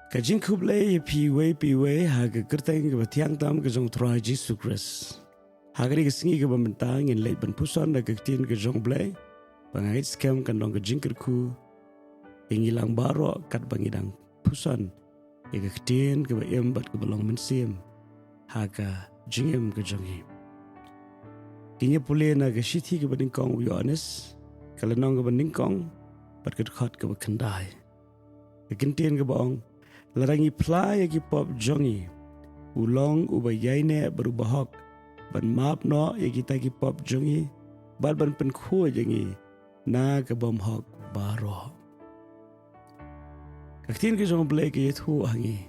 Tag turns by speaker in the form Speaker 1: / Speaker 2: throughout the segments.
Speaker 1: Ktien U Blei piwe haga kerteng ke tiang tam ke jong Tuhan Yesus Kristus. Haga ni kesengi ke bentang in leit ban puson da Ktien ke jong Blei. Bangait skem kan dong ke jingkerku. Ingilang baro kat bangidang puson. Ega Ktien ke baem bat ke belong mensim. Haga jingem ke jongi. Kinya pule na ke shithi ke beningkong uyones. Kalau nong ke beningkong bat ke dekat ke bekendai. Ktien ke baong larangi playa ki pop jongi ulong ubayaine berubahok ban map no ya kita ki pop jongi bal ban pen khu jongi na ke bom hok baro Ktien ke jong Blei ke yethu hangi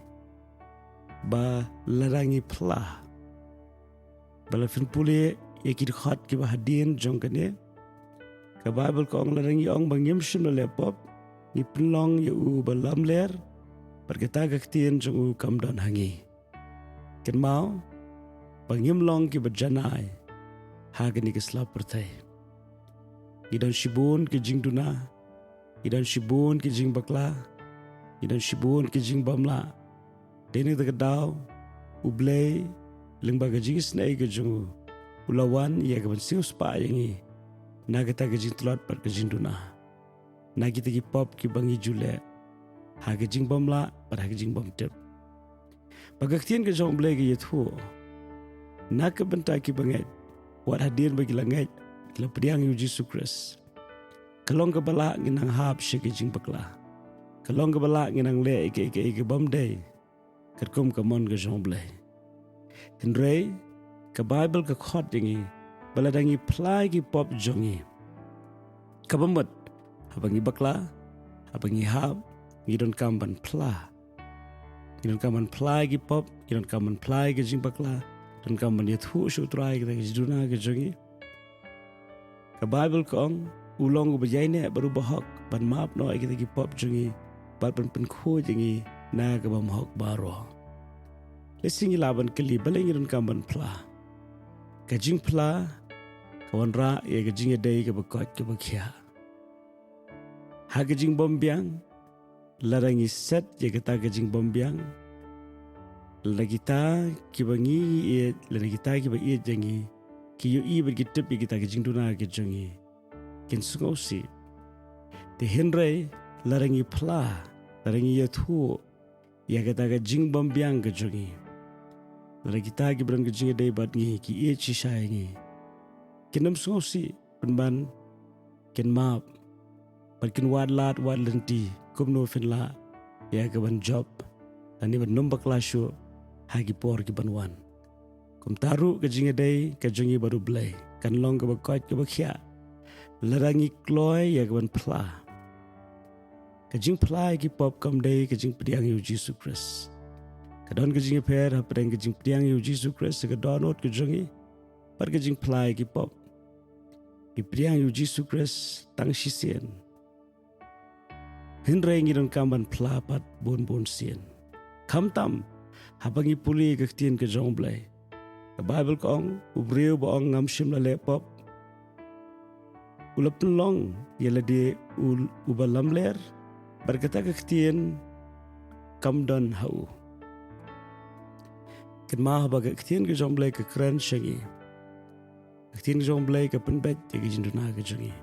Speaker 1: ba larangi pla bala fin pule ya ki khat ki ba hadin jong kane ka bible ko ong larangi ong bangim shim le pop ni plong ya u balam ler Perkata Ktien jong kam dan hangi. Ken mau bangim long ki berjanai hagani ke slap pertai. Idan shibun ke jing duna, idan shibun ke jing bakla, idan shibun ke jing bamla. Deni te kedau U Blei lyngba ke jing snai ke jong ulawan ya ke bensiu spa yangi. Na kita ke jing telot per ke jing duna. Na kita ki pop ki bangi jule. Haga jing bamla pada haga jing bam tip. Baga Ktien ke jong Blei ke yethu. Nak ke bentai ki bangai. Wat hadir bagi langai. Kila pediang Yesus Kristus. Kalong ke balak nginang hap syeke jing bakla. Kalong ke balak nginang le ike bam day. Kerkum ke mon ke jong Blei. Henry ke Bible ke khot yangi. Baladangi plai ki pop jongi. Kabamut. Habangi bakla. Habangi hap. Gidon kamban pla. Gidon kamban pla gi pop. Gidon kamban pla gi jing bakla. Gidon kamban yethu shutrai gi jiduna gi jongi. Ka Bible kong ulong ubayaine baru bahok ban map no gi gi pop jongi. Bal ban pen khu jongi na ga bam hok baro. Lesingi laban keli baleng gidon kamban pla. Ka jingphla kawan ra ye ga jingiadei ga koit ga khiah. Ha ga jing bombyang larangi set ya kata gajing bombyang lagi ta kibangi e lagi ta kiba e jangi ki yo i bergitip ya kita gajing duna ke jangi kin sungosi te henry larangi pla larangi yathu ya kata gajing bombyang ke jangi lagi ta kibran gajing dei bat ngi ki e chi shai ngi kinam sungosi penban kin map Perkin wad lenti kum no finla ya ke ban job ani ban nombak lasyo hagi por ki banwan kum taru ke jingiadei ke jongi baru Blei kan long ke koit ke khiah larangi kloy ya ke ban phla ke jingphla ki pop kam dei ke jing pediang Yesus Kristus ke don ke jing per ha preng ke jing pediang Yesus Kristus ke donot ke jongi par ke jingphla ki pop ki pediang Yesus Kristus tang sisien Henry ngidon kamban pelapat bon sien. Kamtam habangi puli ke Ktien ke jong Blei. Ke Bible kong ubriu baong ngam shim la lepop. Ulap long yela di ubalam ler berkata ke Ktien kamdan hau. Ken ma habaga Ktien ke jong Blei ke keren syangi. Ktien ke jong Blei ke penbet ke jinduna ke jongi.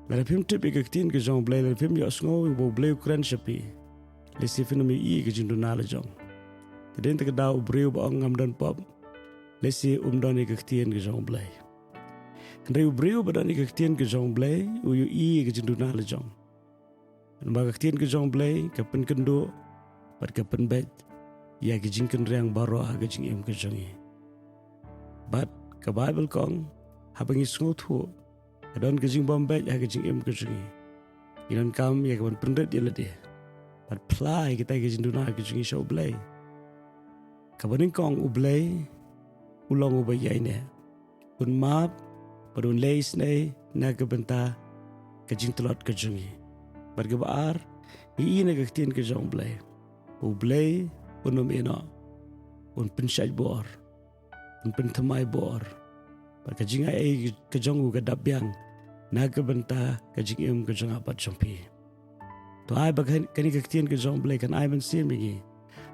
Speaker 1: Lara pim tip ke Ktien ke jong Blei lara pim yo sngo bo Blei kren shapi. Le sifin mi i ke jinduna la jong. Teden te dau breu ba ngam dan pop. Le si dan ke Ktien ke jong Blei. Ndai breu ba dan ke Ktien ke jong Blei u yu i ke jinduna la jong. Ba ke Ktien ke jong Blei ke pen kendo pat ke pen bet ya ke jingken riang baro ha ke jing em ke jongi. Bat ke Bible kong habangi sngo thu Adon ke jing bombay ya ke jing em ke jongi. Inan kam ya ke ban pendet ya lede. Pat plai kita ke jing duna ke jongi show Blei. Kabaning kong U Blei ulong ubayaine. Un map padun leis nei na ke benta ke jing telot ke jongi. Barga baar i na ke Ktien ke jong Blei. U Blei unum ino. Un pensyaj bor. Un pentamai bor. Barga jingai ke jongu ke dabyang. Naga benta kajing im kajang apat champi. to ai bagan kani ka Ktien ke jong blei kan ai ban sim gi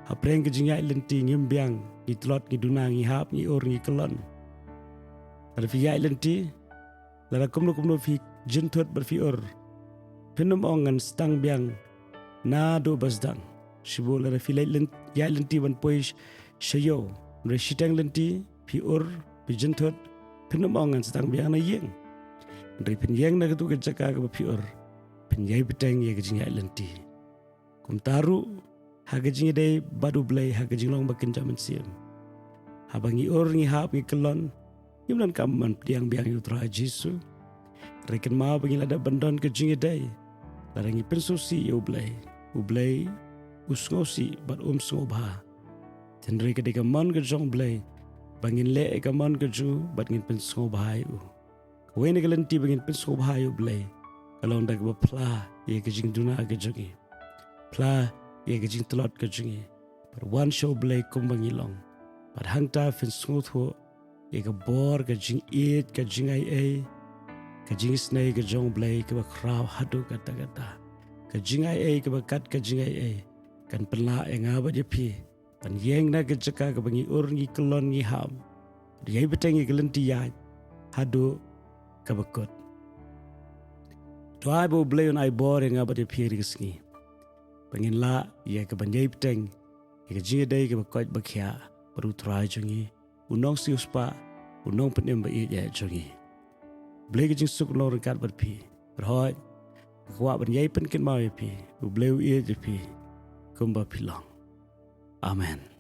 Speaker 1: ha preng ke jingai lenti ngim biang ni tlot ni duna ngi hap ni or ngi kelon ada fi yai lenti lara kumno fi jin thot ber fi or pinum ongan stang biang na do basdang shibo lara fi yai lenti ban poish shayo re shitang lenti fi or fi jin thot pinum ongan stang biang na yeng re pin yeng na tu ke jaka ka fi or pin yai beteng ye ke jingai lenti kum taru ha ke jingiadei badu blei ha ke jinglong bakin jaman sim ha bangi or ngi hap ngi kelon yumnan kaman piang biang yutra Jesu reken ma bangi lada bandon ke jingiadei larangi pensusi U Blei usngosi bat sngoba tenre ke deka mon ke jong blei bangin le ke mon ke ju bat ngin pensngoba u wene ke lenti bangin pensngoba U Blei kalong dak ba phla ye ke jing duna ke jogi phla ye ke jing tlot ke jungi par one show blei kumbangi long par hangta fin snutho ye ke bor ke jing it ke jingai ke jing snai ke jong blei ke ba kraw hadu kata ke jingai ke ba kat ke jingai kan pela enga ba je phi pan yeng na ke jaka ke bangi ur ngi kelon ngi ham ye beteng ye gelenti ya hadu ke bakot Tuai bo blei on ai bor enga ba je phi risngi Pengin la ia ke banjai peteng ia ke jingiadei ke koit ba khiah baru trai jongi unong siuspa unong penem ba ia jongi blei ke jing suk lo rekat bat pi berhoi kwa banjai pen ken mau pi blei ia je pi kumba pilong amen